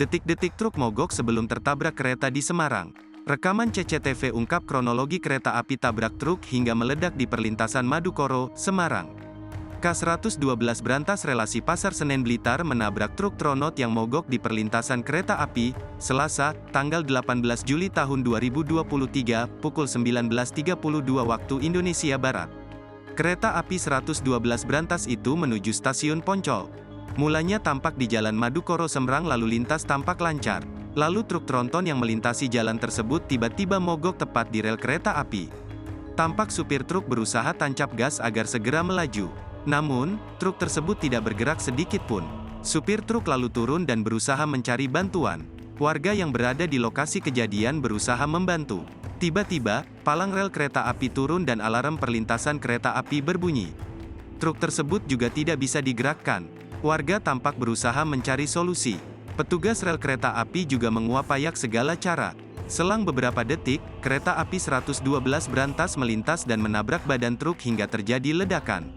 Detik-detik truk mogok sebelum tertabrak kereta di Semarang. Rekaman CCTV ungkap kronologi kereta api tabrak truk hingga meledak di perlintasan Madukoro, Semarang. K112 berantas relasi Pasar Senen Blitar menabrak truk Tronot yang mogok di perlintasan kereta api, Selasa, tanggal 18 Juli tahun 2023, pukul 19.32 waktu Indonesia Barat. Kereta api 112 berantas itu menuju stasiun Poncol. Mulanya tampak di Jalan Madukoro Semarang lalu lintas tampak lancar. Lalu truk tronton yang melintasi jalan tersebut tiba-tiba mogok tepat di rel kereta api. Tampak supir truk berusaha tancap gas agar segera melaju. Namun, truk tersebut tidak bergerak sedikit pun. Supir truk lalu turun dan berusaha mencari bantuan. Warga yang berada di lokasi kejadian berusaha membantu. Tiba-tiba, palang rel kereta api turun dan alarm perlintasan kereta api berbunyi. Truk tersebut juga tidak bisa digerakkan. Warga tampak berusaha mencari solusi. Petugas rel kereta api juga mengupayakan segala cara. Selang beberapa detik, kereta api 112 berantas melintas dan menabrak badan truk hingga terjadi ledakan.